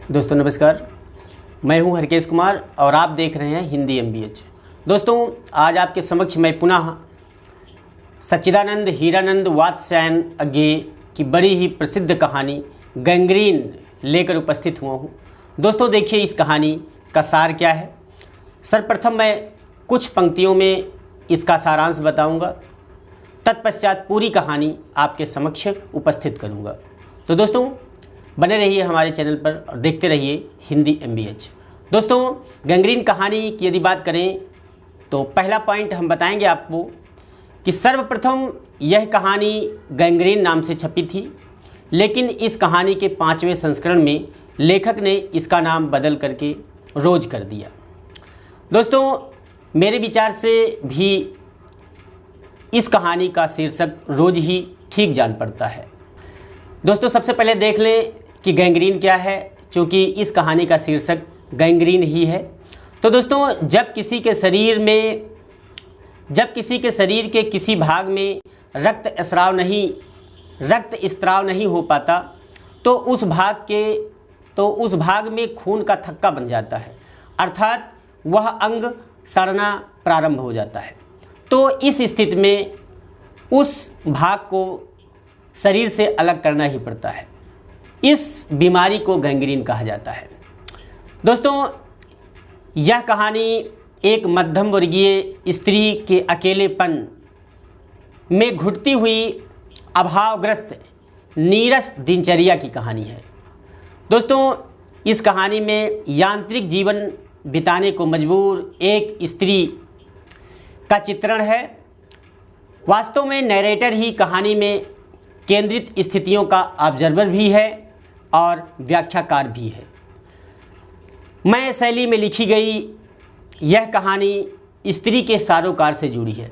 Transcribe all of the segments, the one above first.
दोस्तों नमस्कार, मैं हूं हरकेश कुमार और आप देख रहे हैं हिंदी MBH। दोस्तों आज आपके समक्ष मैं पुनः सच्चिदानंद हीरानंद वात्स्यायन अज्ञे की बड़ी ही प्रसिद्ध कहानी गैंग्रीन लेकर उपस्थित हुआ हूं। दोस्तों देखिए इस कहानी का सार क्या है। सर्वप्रथम मैं कुछ पंक्तियों में इसका सारांश बताऊंगा, तत्पश्चात पूरी कहानी आपके समक्ष उपस्थित करूंगा। तो दोस्तों बने रहिए हमारे चैनल पर और देखते रहिए हिंदी MBH। दोस्तों गैंग्रीन कहानी की यदि बात करें तो पहला पॉइंट हम बताएंगे आपको कि सर्वप्रथम यह कहानी गैंग्रीन नाम से छपी थी, लेकिन इस कहानी के 5वें संस्करण में लेखक ने इसका नाम बदल करके रोज कर दिया। दोस्तों मेरे विचार से भी इस कहानी का शीर्षक रोज ही ठीक जान पड़ता है। दोस्तों सबसे पहले देख लें कि गैंग्रीन क्या है, क्योंकि इस कहानी का शीर्षक गैंग्रीन ही है। तो दोस्तों जब किसी के शरीर के किसी भाग में रक्त स्राव नहीं हो पाता तो उस भाग में खून का थक्का बन जाता है, अर्थात वह अंग सड़ना प्रारंभ हो जाता है। तो इस स्थिति में उस भाग को शरीर से अलग करना ही पड़ता है। इस बीमारी को गैंग्रीन कहा जाता है। दोस्तों यह कहानी एक मध्यम वर्गीय स्त्री के अकेलेपन में घुटती हुई अभावग्रस्त नीरस दिनचर्या की कहानी है। दोस्तों इस कहानी में यांत्रिक जीवन बिताने को मजबूर एक स्त्री का चित्रण है। वास्तव में नैरेटर ही कहानी में केंद्रित स्थितियों का ऑब्जर्वर भी है और व्याख्याकार भी है। मैं शैली में लिखी गई यह कहानी स्त्री के सारोकार से जुड़ी है।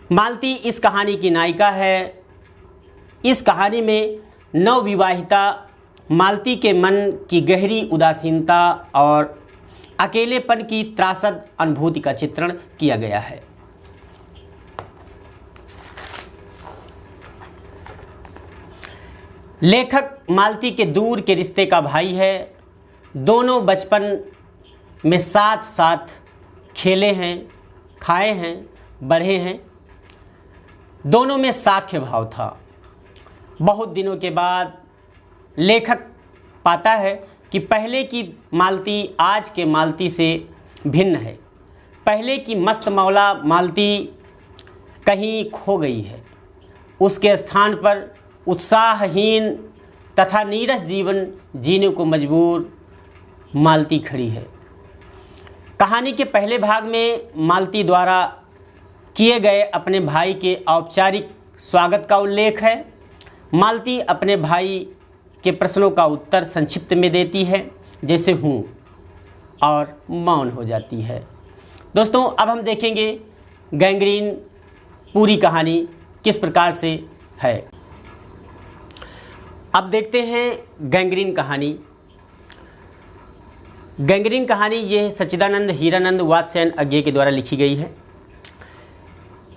मालती इस कहानी की नायिका है। इस कहानी में नवविवाहिता मालती के मन की गहरी उदासीनता और अकेलेपन की त्रासद अनुभूति का चित्रण किया गया है। लेखक मालती के दूर के रिश्ते का भाई है। दोनों बचपन में साथ साथ खेले हैं, खाए हैं, बढ़े हैं। दोनों में साख्य भाव था। बहुत दिनों के बाद लेखक पाता है कि पहले की मालती आज के मालती से भिन्न है। पहले की मस्त मौला मालती कहीं खो गई है। उसके स्थान पर उत्साहहीन तथा नीरस जीवन जीने को मजबूर मालती खड़ी है। कहानी के पहले भाग में मालती द्वारा किए गए अपने भाई के औपचारिक स्वागत का उल्लेख है। मालती अपने भाई के प्रश्नों का उत्तर संक्षिप्त में देती है, जैसे हूँ, और मौन हो जाती है। दोस्तों अब हम देखेंगे गैंग्रीन पूरी कहानी किस प्रकार से है। अब देखते हैं गैंग्रीन कहानी। गैंग्रीन कहानी यह सच्चिदानंद हीरानंद वात्स्यायन अज्ञे के द्वारा लिखी गई है।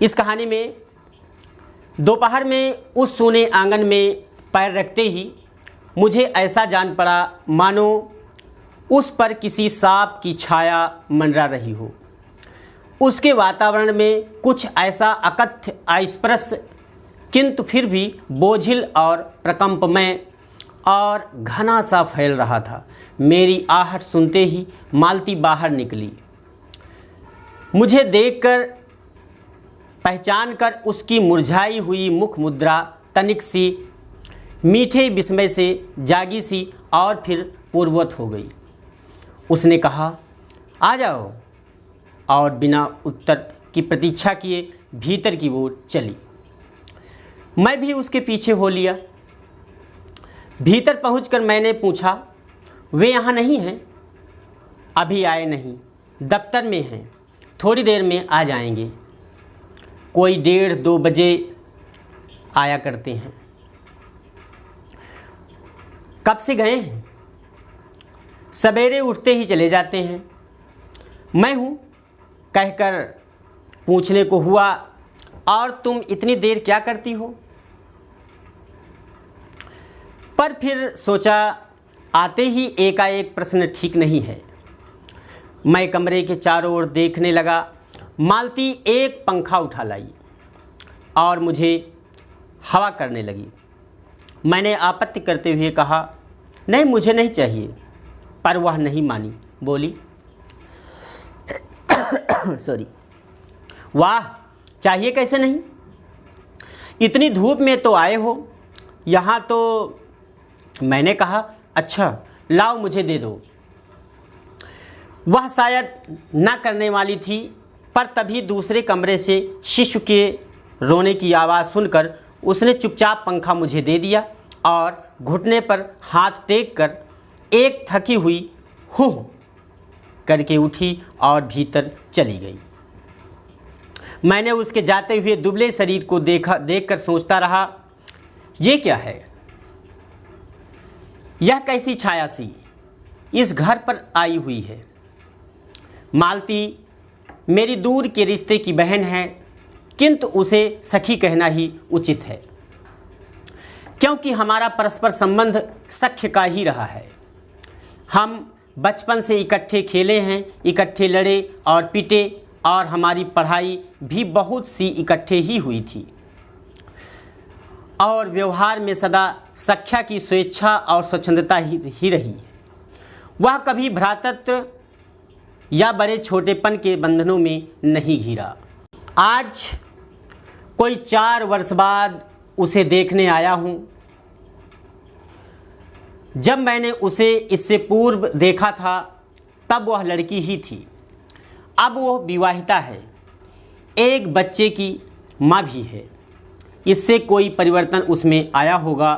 इस कहानी में दोपहर में उस सूने आंगन में पैर रखते ही मुझे ऐसा जान पड़ा मानो उस पर किसी सांप की छाया मंडरा रही हो। उसके वातावरण में कुछ ऐसा अकथ्य अस्पृश्य किंतु फिर भी बोझिल और प्रकंपमय और घना सा फैल रहा था। मेरी आहट सुनते ही मालती बाहर निकली। मुझे देखकर पहचान कर उसकी मुरझाई हुई मुख मुद्रा तनिक सी मीठे विस्मय से जागी सी और फिर पूर्ववत हो गई। उसने कहा, आ जाओ, और बिना उत्तर की प्रतीक्षा किए भीतर की ओर चली। मैं भी उसके पीछे हो लिया। भीतर पहुंचकर मैंने पूछा, वे यहाँ नहीं हैं? अभी आए नहीं, दफ्तर में हैं, थोड़ी देर में आ जाएंगे। कोई 1:30-2 बजे आया करते हैं। कब से गए हैं? सवेरे उठते ही चले जाते हैं। मैं हूँ कहकर पूछने को हुआ, और तुम इतनी देर क्या करती हो? पर फिर सोचा आते ही एकाएक प्रश्न ठीक नहीं है। मैं कमरे के चारों ओर देखने लगा। मालती एक पंखा उठा लाई और मुझे हवा करने लगी। मैंने आपत्ति करते हुए कहा, नहीं मुझे नहीं चाहिए, पर वह नहीं मानी। बोली सॉरी, वाह चाहिए कैसे नहीं, इतनी धूप में तो आए हो यहाँ तो। मैंने कहा, अच्छा लाओ मुझे दे दो। वह शायद ना करने वाली थी, पर तभी दूसरे कमरे से शिशु के रोने की आवाज़ सुनकर उसने चुपचाप पंखा मुझे दे दिया और घुटने पर हाथ टेक कर एक थकी हुई हुँ करके उठी और भीतर चली गई। मैंने उसके जाते हुए दुबले शरीर को देखकर सोचता रहा, ये क्या है, यह कैसी छाया सी इस घर पर आई हुई है। मालती मेरी दूर के रिश्ते की बहन है, किंतु उसे सखी कहना ही उचित है, क्योंकि हमारा परस्पर संबंध सख्य का ही रहा है। हम बचपन से इकट्ठे खेले हैं, इकट्ठे लड़े और पिटे, और हमारी पढ़ाई भी बहुत सी इकट्ठे ही हुई थी, और व्यवहार में सदा सख्या की स्वेच्छा और स्वच्छंदता ही रही। वह कभी भ्रातृत्व या बड़े छोटेपन के बंधनों में नहीं घिरा। आज कोई 4 वर्ष बाद उसे देखने आया हूँ। जब मैंने उसे इससे पूर्व देखा था तब वह लड़की ही थी। अब वो विवाहिता है, एक बच्चे की माँ भी है। इससे कोई परिवर्तन उसमें आया होगा,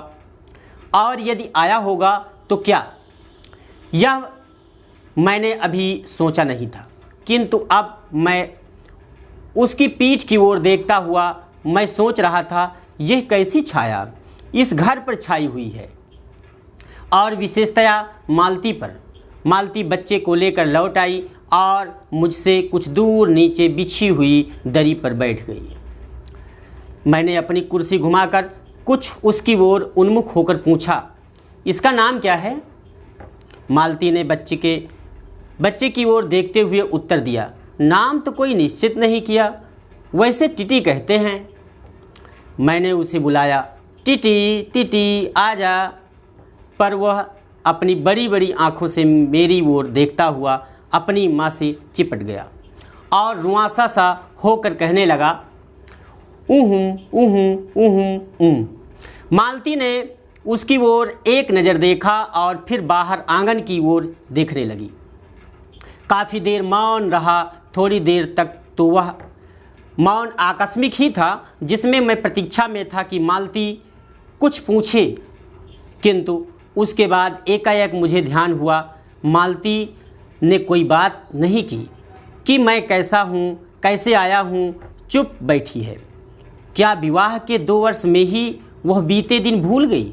और यदि आया होगा तो क्या, यह मैंने अभी सोचा नहीं था। किंतु अब मैं उसकी पीठ की ओर देखता हुआ मैं सोच रहा था, यह कैसी छाया इस घर पर छाई हुई है, और विशेषतया मालती पर। मालती बच्चे को लेकर लौट आई और मुझसे कुछ दूर नीचे बिछी हुई दरी पर बैठ गई। मैंने अपनी कुर्सी घुमाकर कुछ उसकी ओर उन्मुख होकर पूछा, इसका नाम क्या है? मालती ने बच्चे की ओर देखते हुए उत्तर दिया, नाम तो कोई निश्चित नहीं किया, वैसे टिटी कहते हैं। मैंने उसे बुलाया, टिटी टिटी आजा, पर वह अपनी बड़ी बड़ी आँखों से मेरी ओर देखता हुआ अपनी माँ से चिपट गया और रुआंसा सा होकर कहने लगा, मालती ने उसकी ओर एक नज़र देखा और फिर बाहर आंगन की ओर देखने लगी। काफ़ी देर मौन रहा। थोड़ी देर तक तो वह मौन आकस्मिक ही था, जिसमें मैं प्रतीक्षा में था कि मालती कुछ पूछे, किंतु उसके बाद एकाएक मुझे ध्यान हुआ मालती ने कोई बात नहीं की कि मैं कैसा हूँ, कैसे आया हूँ, चुप बैठी है। क्या विवाह के 2 वर्ष में ही वह बीते दिन भूल गई,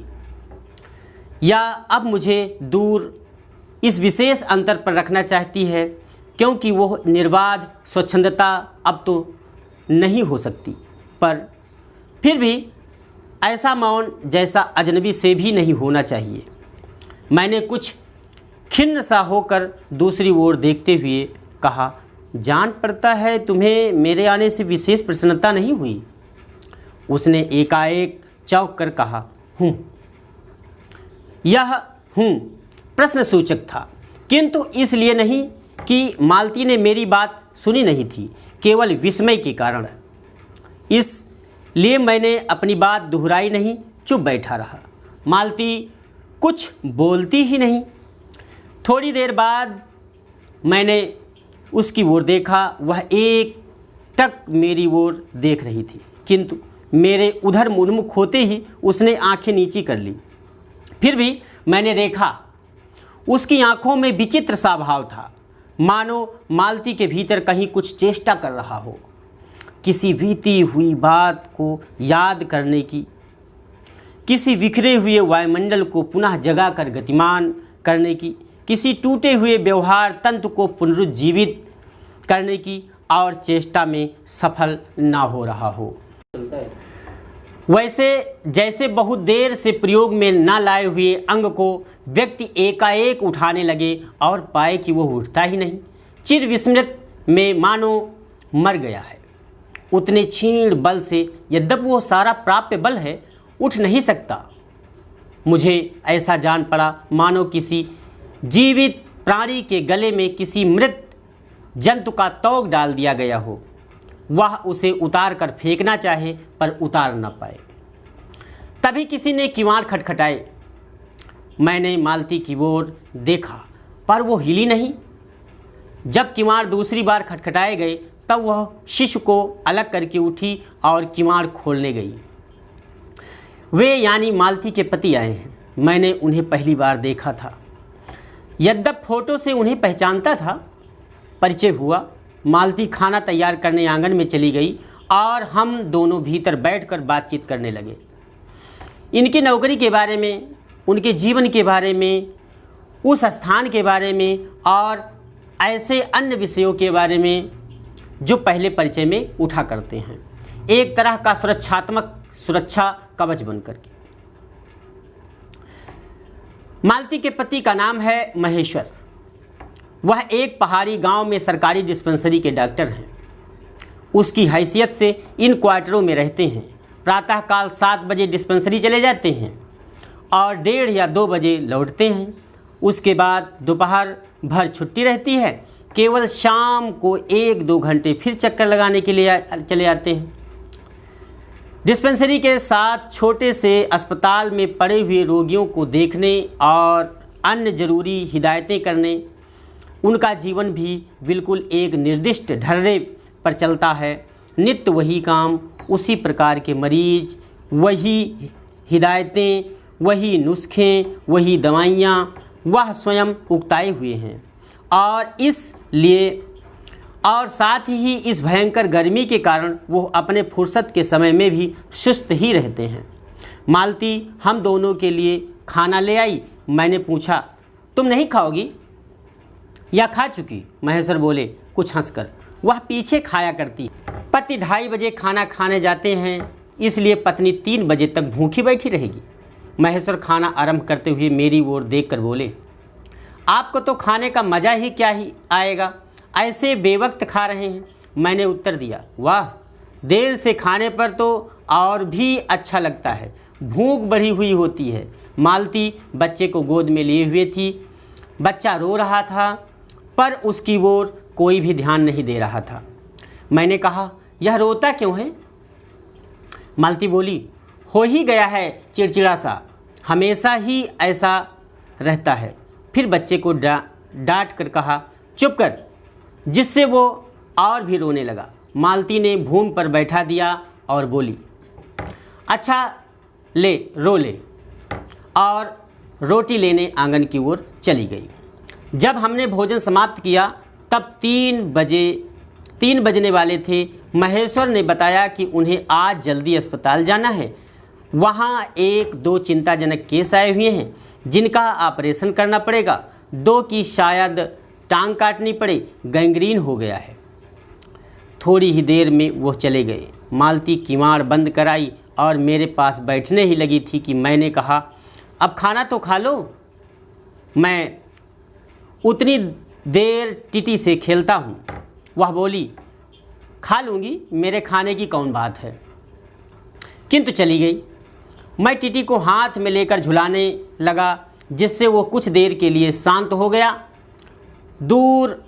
या अब मुझे दूर इस विशेष अंतर पर रखना चाहती है, क्योंकि वह निर्बाध स्वच्छंदता अब तो नहीं हो सकती, पर फिर भी ऐसा मौन जैसा अजनबी से भी नहीं होना चाहिए। मैंने कुछ खिन्न सा होकर दूसरी ओर देखते हुए कहा, जान पड़ता है तुम्हें मेरे आने से विशेष प्रसन्नता नहीं हुई। उसने एकाएक चौंक कर कहा, हूँ। यह हूँ प्रश्नसूचक था, किंतु इसलिए नहीं कि मालती ने मेरी बात सुनी नहीं थी, केवल विस्मय के कारण। इसलिए मैंने अपनी बात दोहराई नहीं, चुप बैठा रहा। मालती कुछ बोलती ही नहीं। थोड़ी देर बाद मैंने उसकी ओर देखा, वह एक टक मेरी ओर देख रही थी, किंतु मेरे उधर उन्मुख होते ही उसने आंखें नीची कर ली। फिर भी मैंने देखा उसकी आंखों में विचित्र सा भाव था, मानो मालती के भीतर कहीं कुछ चेष्टा कर रहा हो, किसी बीती हुई बात को याद करने की, किसी बिखरे हुए वायुमंडल को पुनः जगाकर गतिमान करने की, किसी टूटे हुए व्यवहार तंत्र को पुनरुज्जीवित करने की, और चेष्टा में सफल ना हो रहा हो। वैसे जैसे बहुत देर से प्रयोग में ना लाए हुए अंग को व्यक्ति एकाएक उठाने लगे और पाए कि वो उठता ही नहीं, चिर विस्मृत में मानो मर गया है। उतने क्षीण बल से, यद्यपि वो सारा प्राप्य बल है, उठ नहीं सकता। मुझे ऐसा जान पड़ा मानो किसी जीवित प्राणी के गले में किसी मृत जंतु का तोग डाल दिया गया हो। वह उसे उतार कर फेंकना चाहे पर उतार न पाए। तभी किसी ने किवाड़ खटखटाए। मैंने मालती की ओर देखा पर वो हिली नहीं। जब किवाड़ दूसरी बार खटखटाए गए तब वह शिशु को अलग करके उठी और किवाड़ खोलने गई। वे यानी मालती के पति आए हैं। मैंने उन्हें पहली बार देखा था। यद्यप फोटो से उन्हें पहचानता था। परिचय हुआ। मालती खाना तैयार करने आंगन में चली गई और हम दोनों भीतर बैठकर बातचीत करने लगे। इनकी नौकरी के बारे में, उनके जीवन के बारे में, उस स्थान के बारे में और ऐसे अन्य विषयों के बारे में जो पहले परिचय में उठा करते हैं, एक तरह का सुरक्षा कवच बनकर के। मालती के पति का नाम है महेश्वर। वह एक पहाड़ी गांव में सरकारी डिस्पेंसरी के डॉक्टर हैं। उसकी हैसियत से इन क्वार्टरों में रहते हैं। प्रातःकाल 7 बजे डिस्पेंसरी चले जाते हैं और 1:30 या 2 बजे लौटते हैं। उसके बाद दोपहर भर छुट्टी रहती है। केवल शाम को 1-2 घंटे फिर चक्कर लगाने के लिए चले आते हैं। डिस्पेंसरी के साथ छोटे से अस्पताल में पड़े हुए रोगियों को देखने और अन्य ज़रूरी हिदायतें करने, उनका जीवन भी बिल्कुल एक निर्दिष्ट ढर्रे पर चलता है। नित्य वही काम, उसी प्रकार के मरीज, वही हिदायतें, वही नुस्खे, वही दवाइयाँ वह स्वयं उगताए हुए हैं। और इसलिए और साथ ही इस भयंकर गर्मी के कारण वो अपने फुर्सत के समय में भी सुस्त ही रहते हैं। मालती हम दोनों के लिए खाना ले आई। मैंने पूछा, तुम नहीं खाओगी या खा चुकी? महेश्वर बोले कुछ हंसकर। वह पीछे खाया करती। पति 2:30 बजे खाना खाने जाते हैं, इसलिए पत्नी 3 बजे तक भूखी बैठी रहेगी। महेश्वर खाना आरंभ करते हुए मेरी ओर देखकर बोले, आपको तो खाने का मज़ा ही क्या ही आएगा, ऐसे बेवक्त खा रहे हैं। मैंने उत्तर दिया, वाह, देर से खाने पर तो और भी अच्छा लगता है, भूख बढ़ी हुई होती है। मालती बच्चे को गोद में लिए हुए थी। बच्चा रो रहा था पर उसकी ओर कोई भी ध्यान नहीं दे रहा था। मैंने कहा, यह रोता क्यों है? मालती बोली, हो ही गया है चिड़चिड़ा सा, हमेशा ही ऐसा रहता है। फिर बच्चे को डांट कर कहा, चुप कर, जिससे वो और भी रोने लगा। मालती ने भूमि पर बैठा दिया और बोली, अच्छा ले, रो ले, और रोटी लेने आंगन की ओर चली गई। जब हमने भोजन समाप्त किया तब 3 बजने वाले थे। महेश्वर ने बताया कि उन्हें आज जल्दी अस्पताल जाना है। वहाँ 1-2 चिंताजनक केस आए हुए हैं जिनका ऑपरेशन करना पड़ेगा। 2 की शायद टांग काटनी पड़े, गैंग्रीन हो गया है। थोड़ी ही देर में वो चले गए। मालती किवाड़ बंद कराई और मेरे पास बैठने ही लगी थी कि मैंने कहा, अब खाना तो खा लो, मैं उतनी देर टीटी से खेलता हूँ। वह बोली, खा लूँगी, मेरे खाने की कौन बात है, किंतु चली गई। मैं टीटी को हाथ में लेकर झुलाने लगा, जिससे वो कुछ देर के लिए शांत हो गया। दूर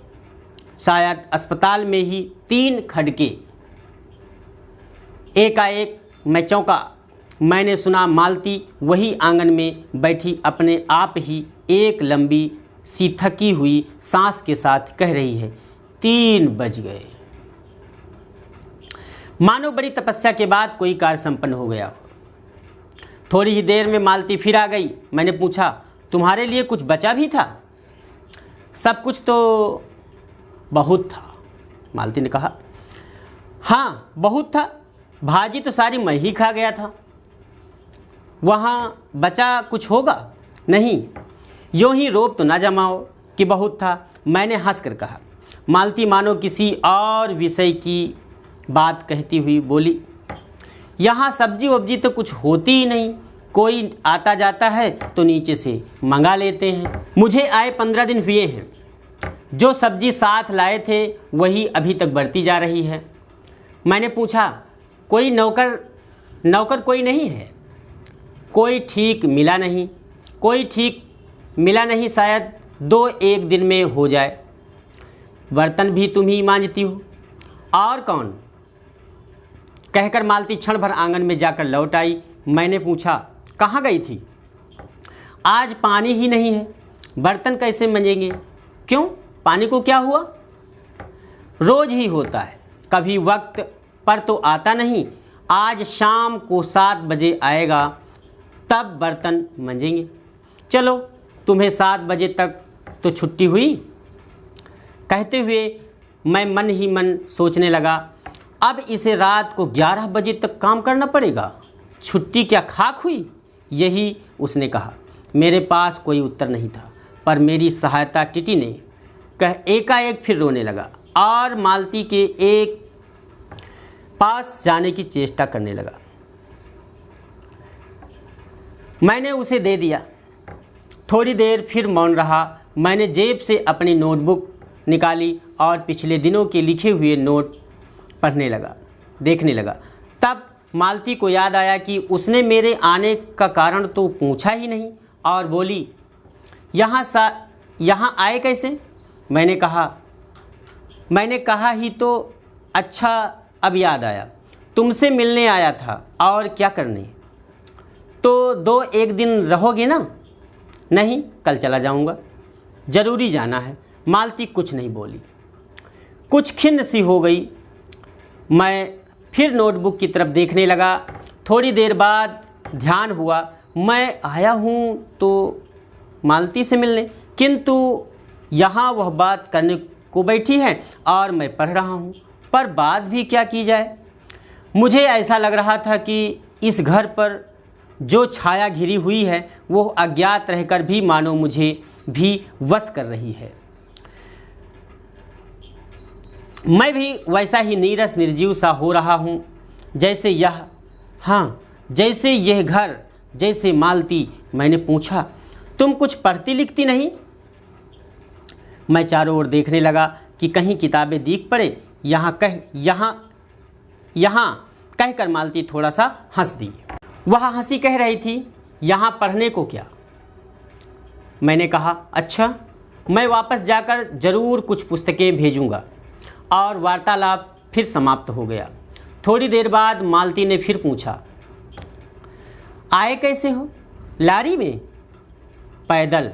शायद अस्पताल में ही 3 खड़के। एकाएक मैं चौंका। मैंने सुना मालती वही आंगन में बैठी अपने आप ही एक लंबी सी थकी हुई सांस के साथ कह रही है, 3 बज गए। मानो बड़ी तपस्या के बाद कोई कार्य संपन्न हो गया। थोड़ी ही देर में मालती फिर आ गई। मैंने पूछा, तुम्हारे लिए कुछ बचा भी था? सब कुछ तो बहुत था, मालती ने कहा। हाँ, बहुत था, भाजी तो सारी मैं ही खा गया था। वहाँ बचा कुछ होगा? नहीं, यूँ ही रोब तो ना जमाओ कि बहुत था, मैंने हंसकर कहा। मालती मानो किसी और विषय की बात कहती हुई बोली, यहाँ सब्जी वब्जी तो कुछ होती ही नहीं, कोई आता जाता है तो नीचे से मंगा लेते हैं। मुझे आए 15 दिन हुए हैं। जो सब्जी साथ लाए थे वही अभी तक बढ़ती जा रही है। मैंने पूछा, कोई नौकर कोई नहीं है? कोई ठीक मिला नहीं। कोई ठीक मिला नहीं, शायद 2-1 दिन में हो जाए। बर्तन भी तुम ही मांजती हो। और कौन? कहकर मालती क्षण भर आंगन में जाकर लौट आई। मैंने पूछा, कहाँ गई थी? आज पानी ही नहीं है, बर्तन कैसे मंजेंगे? क्यों, पानी को क्या हुआ? रोज ही होता है, कभी वक्त पर तो आता नहीं। आज शाम को 7 बजे आएगा, तब बर्तन मंजेंगे। चलो, तुम्हें 7 बजे तक तो छुट्टी हुई। कहते हुए मैं मन ही मन सोचने लगा, अब इसे रात को 11 बजे तक काम करना पड़ेगा। छुट्टी क्या खाक हुई? यही उसने कहा। मेरे पास कोई उत्तर नहीं था, पर मेरी सहायता टीटी ने कह एकाएक फिर रोने लगा और मालती के एक पास जाने की चेष्टा करने लगा। मैंने उसे दे दिया। थोड़ी देर फिर मौन रहा। मैंने जेब से अपनी नोटबुक निकाली और पिछले दिनों के लिखे हुए नोट देखने लगा। तब मालती को याद आया कि उसने मेरे आने का कारण तो पूछा ही नहीं और बोली, यहाँ आए कैसे? मैंने कहा ही तो। अच्छा, अब याद आया, तुमसे मिलने आया था। और क्या करने? तो 2-1 दिन रहोगे ना? नहीं, कल चला जाऊंगा, ज़रूरी जाना है। मालती कुछ नहीं बोली, कुछ खिन्न सी हो गई। मैं फिर नोटबुक की तरफ देखने लगा। थोड़ी देर बाद ध्यान हुआ, मैं आया हूँ तो मालती से मिलने, किंतु यहाँ वह बात करने को बैठी है और मैं पढ़ रहा हूँ। पर बात भी क्या की जाए? मुझे ऐसा लग रहा था कि इस घर पर जो छाया घिरी हुई है वो अज्ञात रहकर भी मानो मुझे भी वश कर रही है। मैं भी वैसा ही नीरस निर्जीव सा हो रहा हूँ, जैसे यह घर, जैसे मालती। मैंने पूछा, तुम कुछ पढ़ती लिखती नहीं? मैं चारों ओर देखने लगा कि कहीं किताबें दिख पड़े। यहाँ कहकर मालती थोड़ा सा हंस दी। वह हंसी कह रही थी, यहाँ पढ़ने को क्या? मैंने कहा, अच्छा, मैं वापस जाकर ज़रूर कुछ पुस्तकें भेजूँगा। और वार्तालाप फिर समाप्त हो गया। थोड़ी देर बाद मालती ने फिर पूछा, आए कैसे हो? लारी में? पैदल?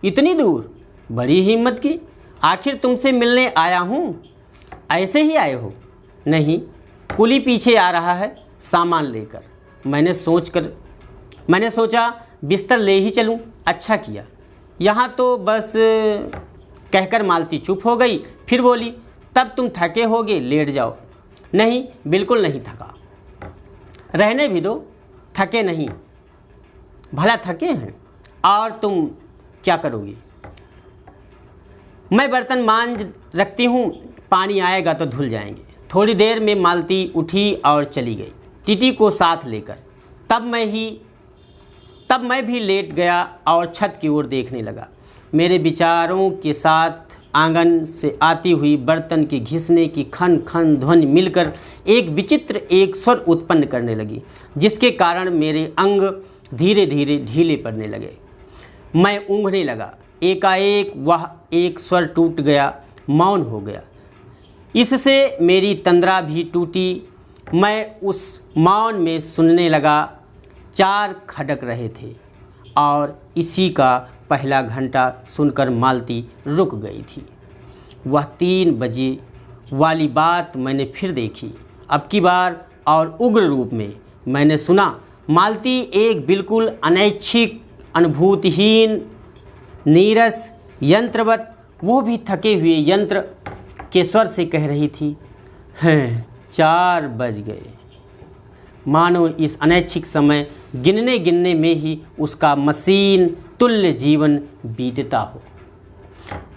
इतनी दूर? बड़ी हिम्मत की। आखिर तुमसे मिलने आया हूँ। ऐसे ही आए हो? नहीं, कुली पीछे आ रहा है सामान लेकर। मैंने सोचा बिस्तर ले ही चलूँ। अच्छा किया। यहाँ तो बस। कहकर मालती चुप हो गई। फिर बोली, तब तुम थके होगे, लेट जाओ। नहीं, बिल्कुल नहीं थका। रहने भी दो, थके नहीं। भला थके हैं? और तुम क्या करोगी? मैं बर्तन मांज रखती हूँ, पानी आएगा तो धुल जाएंगे। थोड़ी देर में मालती उठी और चली गई, टीटी को साथ लेकर। तब मैं भी लेट गया और छत की ओर देखने लगा। मेरे विचारों के साथ आंगन से आती हुई बर्तन के घिसने की खन खन ध्वनि मिलकर एक विचित्र एक स्वर उत्पन्न करने लगी, जिसके कारण मेरे अंग धीरे धीरे ढीले पड़ने लगे। मैं ऊँघने लगा। एकाएक वह एक स्वर टूट गया, मौन हो गया। इससे मेरी तंद्रा भी टूटी। मैं उस मौन में सुनने लगा। 4 खड़क रहे थे और इसी का पहला घंटा सुनकर मालती रुक गई थी। वह 3 बजे वाली बात मैंने फिर देखी, अब की बार और उग्र रूप में। मैंने सुना मालती एक बिल्कुल अनैच्छिक, अनुभूतिहीन, नीरस, यंत्रवत, वो भी थके हुए यंत्र के स्वर से कह रही थी, हैं 4 बज गए। मानो इस अनैच्छिक समय गिनने में ही उसका मशीन तुल्य जीवन बीतता हो।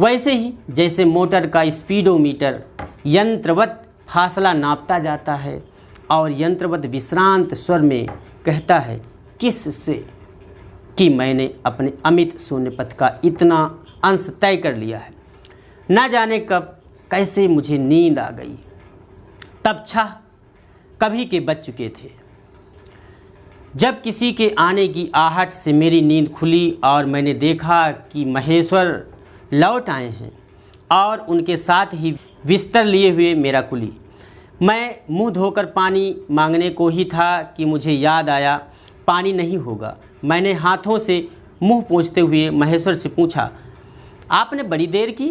वैसे ही जैसे मोटर का स्पीडोमीटर यंत्रवत फासला नापता जाता है और यंत्रवत विश्रांत स्वर में कहता है किससे कि मैंने अपने अमित सोनीपत का इतना अंश तय कर लिया है। ना जाने कब कैसे मुझे नींद आ गई। तब छह कभी के बज चुके थे जब किसी के आने की आहट से मेरी नींद खुली और मैंने देखा कि महेश्वर लौट आए हैं और उनके साथ ही बिस्तर लिए हुए मेरा कुली। मैं मुंह धोकर पानी मांगने को ही था कि मुझे याद आया पानी नहीं होगा। मैंने हाथों से मुंह पोंछते हुए महेश्वर से पूछा, आपने बड़ी देर की?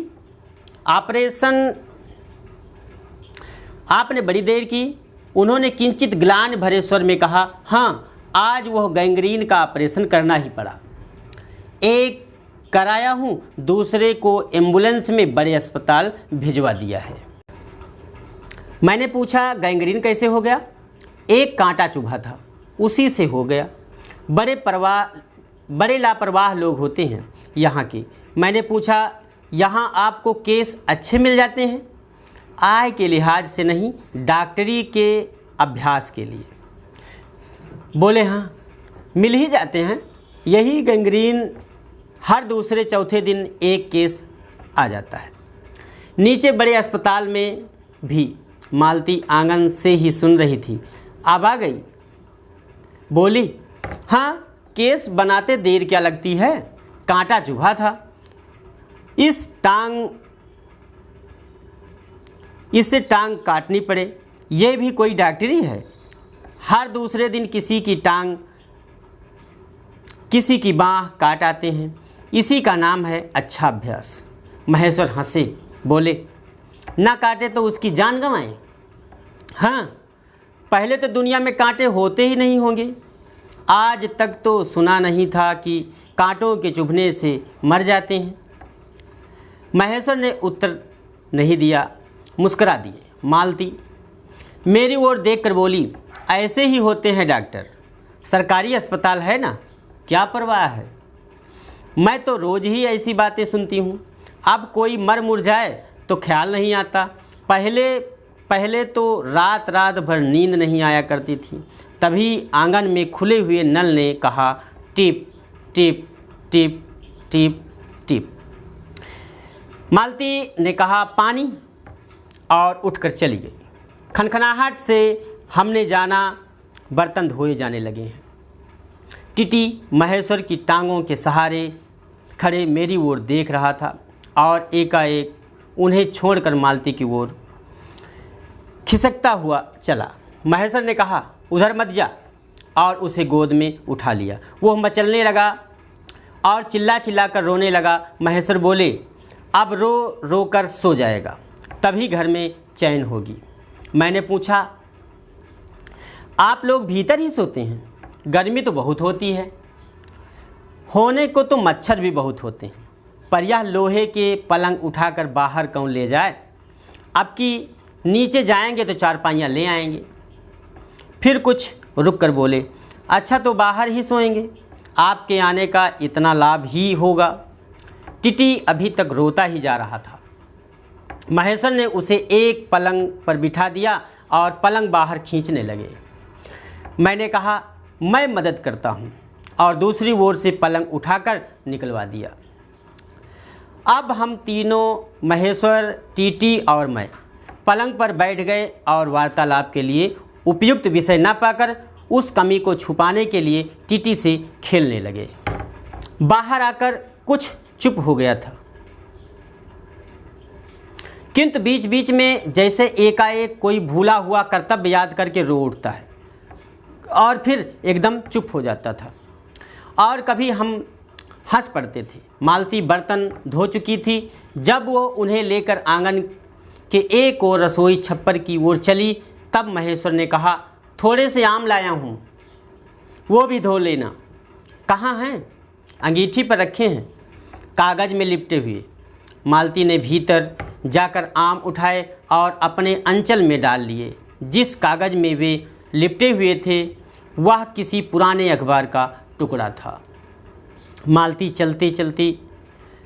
आपने बड़ी देर की? उन्होंने किंचित ग्लानि भरे स्वर में कहा, हाँ, आज वह गैंग्रीन का ऑपरेशन करना ही पड़ा। एक कराया हूँ, दूसरे को एम्बुलेंस में बड़े अस्पताल भिजवा दिया है। मैंने पूछा, गैंग्रीन कैसे हो गया? एक कांटा चुभा था, उसी से हो गया। बड़े लापरवाह लोग होते हैं यहाँ के। मैंने पूछा, यहाँ आपको केस अच्छे मिल जाते हैं? आय के लिहाज से नहीं, डॉक्टरी के अभ्यास के लिए। बोले, हाँ, मिल ही जाते हैं। यही गैंग्रीन हर दूसरे चौथे दिन एक केस आ जाता है। नीचे बड़े अस्पताल में भी मालती आंगन से ही सुन रही थी। अब आ गई। बोली, हाँ, केस बनाते देर क्या लगती है? कांटा चुभा था, इससे टांग काटनी पड़े, ये भी कोई डॉक्टरी है? हर दूसरे दिन किसी की टांग, किसी की बाँह काट आते हैं। इसी का नाम है अच्छा अभ्यास। महेश्वर हंसे, बोले, ना काटे तो उसकी जान गंवाएं। हाँ, पहले तो दुनिया में कांटे होते ही नहीं होंगे। आज तक तो सुना नहीं था कि कांटों के चुभने से मर जाते हैं। महेश्वर ने उत्तर नहीं दिया, मुस्करा दिए। मालती मेरी ओर देखकर बोली, ऐसे ही होते हैं डॉक्टर, सरकारी अस्पताल है ना, क्या परवाह है। मैं तो रोज़ ही ऐसी बातें सुनती हूँ। अब कोई मर मुर जाए तो ख्याल नहीं आता। पहले तो रात रात भर नींद नहीं आया करती थी। तभी आंगन में खुले हुए नल ने कहा, टिप टिप टिप टिप टिप। मालती ने कहा, पानी, और उठकर चली गई। खनखनाहट से हमने जाना बर्तन धोए जाने लगे हैं। टीटी महेश्वर की टांगों के सहारे खड़े मेरी ओर देख रहा था और एकाएक उन्हें छोड़कर मालती की ओर खिसकता हुआ चला। महेश्वर ने कहा, उधर मत जा, और उसे गोद में उठा लिया। वो मचलने लगा और चिल्ला चिल्ला कर रोने लगा। महेश्वर बोले, अब रो रो कर सो जाएगा, तभी घर में चैन होगी। मैंने पूछा, आप लोग भीतर ही सोते हैं? गर्मी तो बहुत होती है। होने को तो मच्छर भी बहुत होते हैं, पर यह लोहे के पलंग उठाकर बाहर कौन ले जाए। अब कि नीचे जाएंगे तो चारपाइयाँ ले आएंगे। फिर कुछ रुक कर बोले, अच्छा तो बाहर ही सोएंगे, आपके आने का इतना लाभ ही होगा। टीटी अभी तक रोता ही जा रहा था। महेश्वर ने उसे एक पलंग पर बिठा दिया और पलंग बाहर खींचने लगे। मैंने कहा, मैं मदद करता हूँ, और दूसरी ओर से पलंग उठाकर निकलवा दिया। अब हम तीनों, महेश्वर, टीटी और मैं, पलंग पर बैठ गए और वार्तालाप के लिए उपयुक्त विषय न पाकर उस कमी को छुपाने के लिए टीटी से खेलने लगे। बाहर आकर कुछ चुप हो गया था, किंतु बीच बीच में जैसे एकाएक कोई भूला हुआ कर्तव्य याद करके रो उठता है और फिर एकदम चुप हो जाता था। और कभी हम हंस पड़ते थे। मालती बर्तन धो चुकी थी। जब वो उन्हें लेकर आंगन के एक और रसोई छप्पर की ओर चली, तब महेश्वर ने कहा, थोड़े से आम लाया हूँ, वो भी धो लेना। कहाँ हैं? अंगीठी पर रखे हैं, कागज़ में लिपटे हुए। मालती ने भीतर जाकर आम उठाए और अपने अंचल में डाल लिए। जिस कागज़ में वे लिपटे हुए थे वह किसी पुराने अखबार का टुकड़ा था। मालती चलते चलते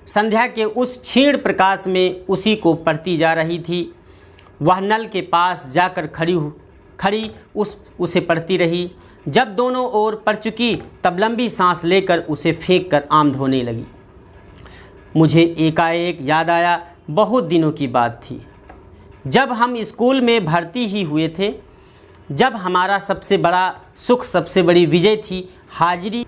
संध्या के उस क्षीण प्रकाश में उसी को पढ़ती जा रही थी। वह नल के पास जाकर खड़ी उसे पढ़ती रही। जब दोनों ओर पड़ चुकी तब लंबी सांस लेकर उसे फेंक कर आम धोने लगी। मुझे एकाएक याद आया, बहुत दिनों की बात थी जब हम स्कूल में भर्ती ही हुए थे, जब हमारा सबसे बड़ा सुख सबसे बड़ी विजय थी हाजिरी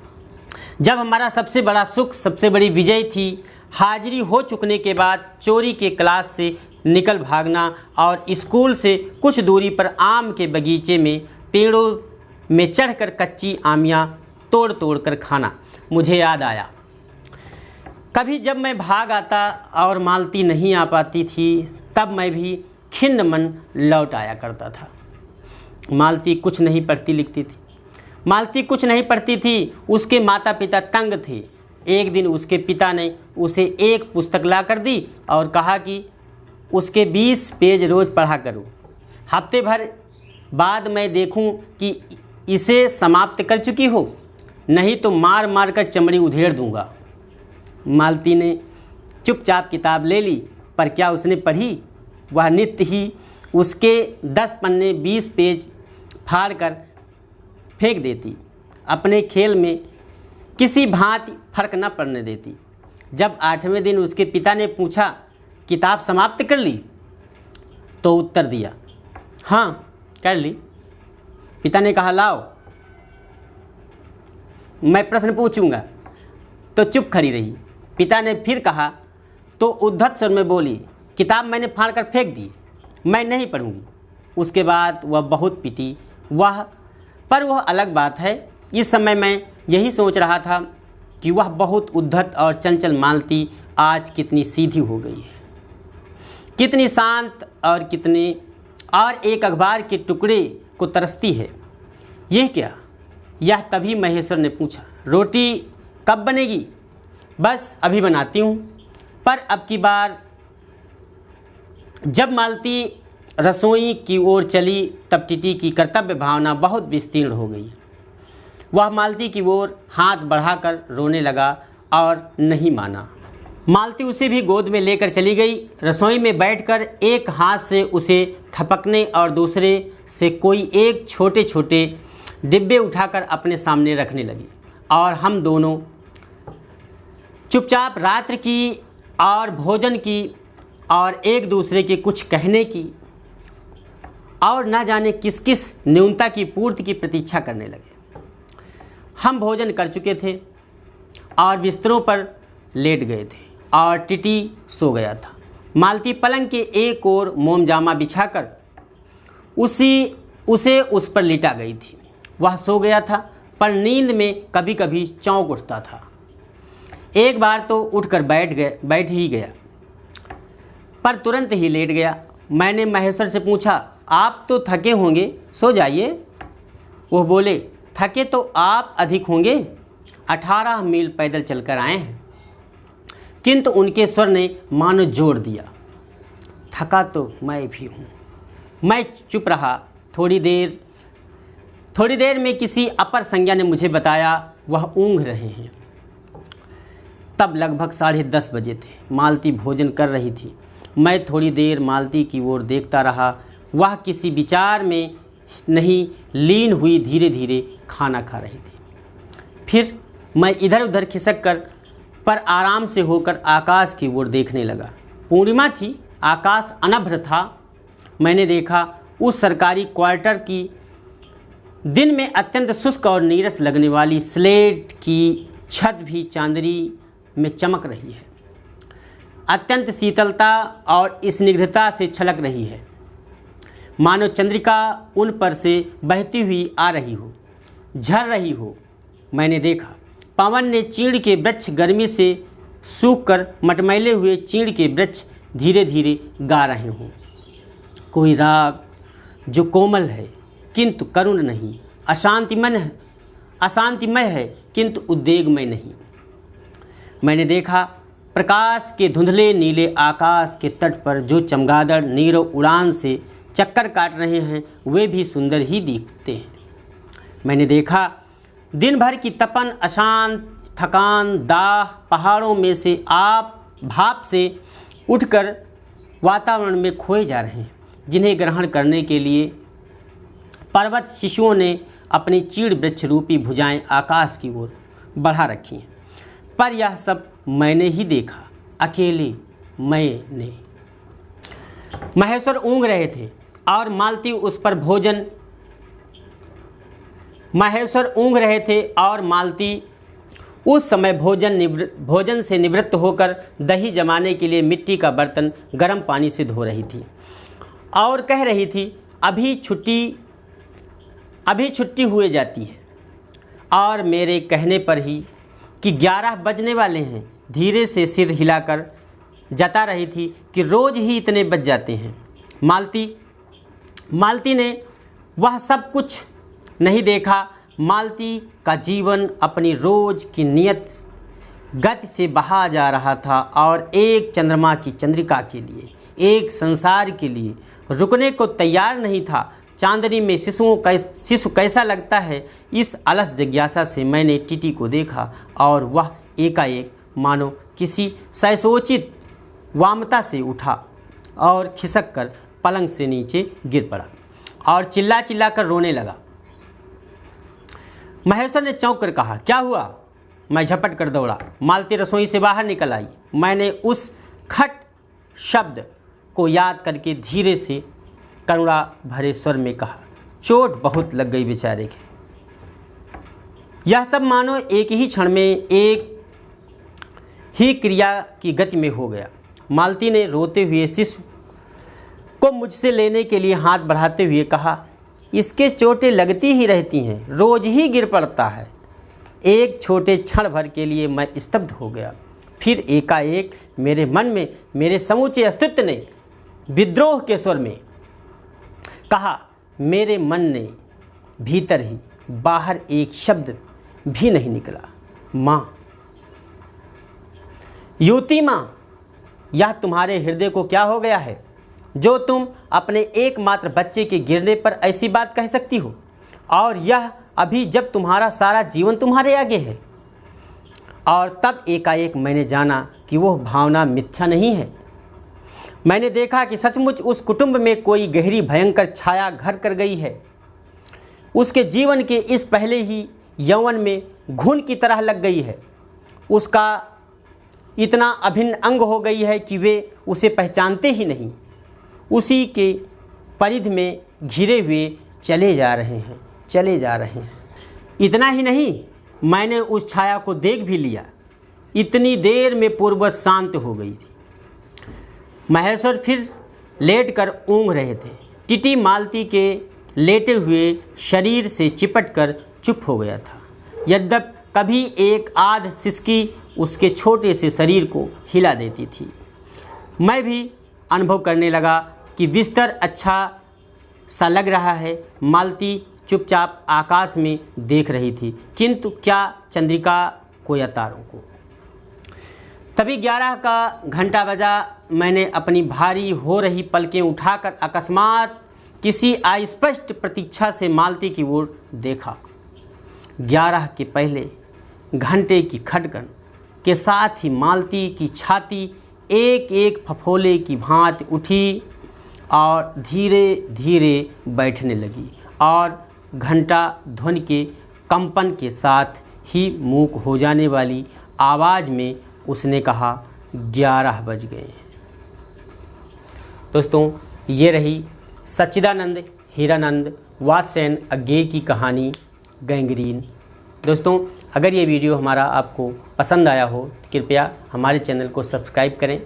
हाजिरी हो चुकने के बाद चोरी के क्लास से निकल भागना और स्कूल से कुछ दूरी पर आम के बगीचे में पेड़ों में चढ़कर कच्ची आमियाँ तोड़ तोड़ कर खाना। मुझे याद आया, कभी जब मैं भाग आता और मालती नहीं आ पाती थी तब मैं भी खिन्न मन लौट आया करता था। मालती कुछ नहीं पढ़ती थी, उसके माता पिता तंग थे। एक दिन उसके पिता ने उसे एक पुस्तक ला कर दी और कहा कि उसके 20 पेज रोज़ पढ़ा करो। हफ्ते भर बाद मैं देखूं कि इसे समाप्त कर चुकी हो, नहीं तो मार मार कर चमड़ी उधेड़ दूंगा। मालती ने चुपचाप किताब ले ली, पर क्या उसने पढ़ी? वह नित्य ही उसके 10 पन्ने 20 पेज फाड़ कर फेंक देती, अपने खेल में किसी भांति फर्क न पड़ने देती। जब 8वें दिन उसके पिता ने पूछा, किताब समाप्त कर ली? तो उत्तर दिया, हाँ कर ली। पिता ने कहा, लाओ मैं प्रश्न पूछूंगा, तो चुप खड़ी रही। पिता ने फिर कहा तो उद्धत स्वर में बोली, किताब मैंने फाड़ कर फेंक दी, मैं नहीं पढ़ूंगी। उसके बाद वह बहुत पिटी। पर वह अलग बात है। इस समय मैं यही सोच रहा था कि वह बहुत उद्धत और चंचल मालती आज कितनी सीधी हो गई है, कितनी शांत और एक अखबार के टुकड़े को तरसती है। यह क्या? यह तभी महेश्वर ने पूछा, रोटी कब बनेगी? बस अभी बनाती हूँ। पर अब की बार जब मालती रसोई की ओर चली तब टीटी की कर्तव्य भावना बहुत विस्तीर्ण हो गई। वह मालती की ओर हाथ बढ़ाकर रोने लगा और नहीं माना। मालती उसे भी गोद में लेकर चली गई। रसोई में बैठकर एक हाथ से उसे थपकने और दूसरे से कोई एक छोटे छोटे डिब्बे उठाकर अपने सामने रखने लगी और हम दोनों चुपचाप रात्रि की और भोजन की और एक दूसरे के कुछ कहने की और न जाने किस किस न्यूनता की पूर्ति की प्रतीक्षा करने लगे। हम भोजन कर चुके थे और बिस्तरों पर लेट गए थे और टीटी सो गया था। मालती पलंग के एक ओर मोमजामा बिछाकर उसे उस पर लिटा गई थी। वह सो गया था, पर नींद में कभी कभी चौंक उठता था। एक बार तो उठकर बैठ ही गया, पर तुरंत ही लेट गया। मैंने महेश्वर से पूछा, आप तो थके होंगे, सो जाइए। वो बोले, थके तो आप अधिक होंगे, 18 मील पैदल चलकर आए हैं। किंतु उनके स्वर ने मानो जोड़ दिया, थका तो मैं भी हूँ। मैं चुप रहा। थोड़ी देर में किसी अपर संज्ञा ने मुझे बताया वह ऊँघ रहे हैं। तब लगभग 10:30 बजे थे। मालती भोजन कर रही थी। मैं थोड़ी देर मालती की ओर देखता रहा। वह किसी विचार में नहीं लीन हुई धीरे धीरे खाना खा रही थी। फिर मैं इधर उधर खिसक कर पर आराम से होकर आकाश की ओर देखने लगा। पूर्णिमा थी, आकाश अनभ्र था। मैंने देखा उस सरकारी क्वार्टर की दिन में अत्यंत शुष्क और नीरस लगने वाली स्लेट की छत भी चांदनी में चमक रही है। अत्यंत शीतलता और स्निग्धता से छलक रही है, मानो चंद्रिका उन पर से बहती हुई आ रही हो, झर रही हो। मैंने देखा पवन ने चीड़ के वृक्ष गर्मी से सूख कर मटमैले हुए चीड़ के वृक्ष धीरे धीरे गा रहे हों। कोई राग जो कोमल है किंतु करुण नहीं, अशांतिमय है किंतु उद्वेगमय नहीं। मैंने देखा प्रकाश के धुंधले नीले आकाश के तट पर जो चमगादड़ नीरव उड़ान से चक्कर काट रहे हैं वे भी सुंदर ही दिखते हैं। मैंने देखा दिन भर की तपन, अशांत, थकान, दाह पहाड़ों में से भाप से उठकर वातावरण में खोए जा रहे हैं, जिन्हें ग्रहण करने के लिए पर्वत शिशुओं ने अपनी चीड़ वृक्ष रूपी भुजाएं आकाश की ओर बढ़ा रखी हैं। पर यह सब मैंने ही देखा, अकेले मैंने। महेश्वर ऊँघ रहे थे और मालती उस पर मालती उस समय भोजन से निवृत्त होकर दही जमाने के लिए मिट्टी का बर्तन गर्म पानी से धो रही थी और कह रही थी, अभी छुट्टी हुए जाती है। और मेरे कहने पर ही कि 11 बजने वाले हैं, धीरे से सिर हिलाकर जता रही थी कि रोज़ ही इतने बज जाते हैं। मालती ने वह सब कुछ नहीं देखा। मालती का जीवन अपनी रोज़ की नियत गति से बहा जा रहा था और एक चंद्रमा की चंद्रिका के लिए, एक संसार के लिए रुकने को तैयार नहीं था। चांदनी में शिशु कैसा लगता है, इस अलस जिज्ञासा से मैंने टीटी को देखा और वह एकाएक मानो किसी सैसोचित वामता से उठा और खिसक कर पलंग से नीचे गिर पड़ा और चिल्ला कर रोने लगा। महेश्वर ने चौंक कर कहा, क्या हुआ? मैं झपट कर दौड़ा। मालती रसोई से बाहर निकल आई। मैंने उस खट शब्द को याद करके धीरे से करुणा भरे स्वर में कहा, चोट बहुत लग गई बेचारे के। यह सब मानो एक ही क्षण में एक ही क्रिया की गति में हो गया। मालती ने रोते हुए शिशु को मुझसे लेने के लिए हाथ बढ़ाते हुए कहा, इसके चोटें लगती ही रहती हैं, रोज ही गिर पड़ता है। एक छोटे क्षण भर के लिए मैं स्तब्ध हो गया। फिर एकाएक मेरे मन में मेरे समूचे अस्तित्व ने विद्रोह के स्वर में कहा, मेरे मन ने भीतर ही बाहर एक शब्द भी नहीं निकला, माँ। युवती माँ, यह तुम्हारे हृदय को क्या हो गया है जो तुम अपने एकमात्र बच्चे के गिरने पर ऐसी बात कह सकती हो, और यह अभी जब तुम्हारा सारा जीवन तुम्हारे आगे है। और तब एकाएक मैंने जाना कि वह भावना मिथ्या नहीं है। मैंने देखा कि सचमुच उस कुटुंब में कोई गहरी भयंकर छाया घर कर गई है। उसके जीवन के इस पहले ही यौवन में घुन की तरह लग गई है। उसका इतना अभिन्न अंग हो गई है कि वे उसे पहचानते ही नहीं। उसी के परिधि में घिरे हुए चले जा रहे हैं। इतना ही नहीं, मैंने उस छाया को देख भी लिया। इतनी देर में पूर्ववत शांत हो गई थी। महेश्वर फिर लेटकर ऊँघ रहे थे। टीटी मालती के लेटे हुए शरीर से चिपटकर चुप हो गया था। यद्यप कभी एक आध सिसकी उसके छोटे से शरीर को हिला देती थी। मैं भी अनुभव करने लगा कि बिस्तर अच्छा सा लग रहा है। मालती चुपचाप आकाश में देख रही थी, किंतु क्या चंद्रिका को या तारों को। तभी 11 का घंटा बजा। मैंने अपनी भारी हो रही पलकें उठाकर अकस्मात किसी अस्पष्ट प्रतीक्षा से मालती की ओर देखा। 11 के पहले घंटे की खटखट के साथ ही मालती की छाती एक एक फफोले की भांति उठी और धीरे धीरे बैठने लगी और घंटा ध्वनि के कंपन के साथ ही मूक हो जाने वाली आवाज़ में उसने कहा, 11 बज गए हैं। दोस्तों, ये रही सच्चिदानंद हीरानंद वात्स्ययन अज्ञेय की कहानी गैंग्रीन। दोस्तों, अगर ये वीडियो हमारा आपको पसंद आया हो तो कृपया हमारे चैनल को सब्सक्राइब करें,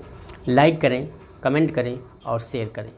लाइक करें, कमेंट करें और शेयर करें।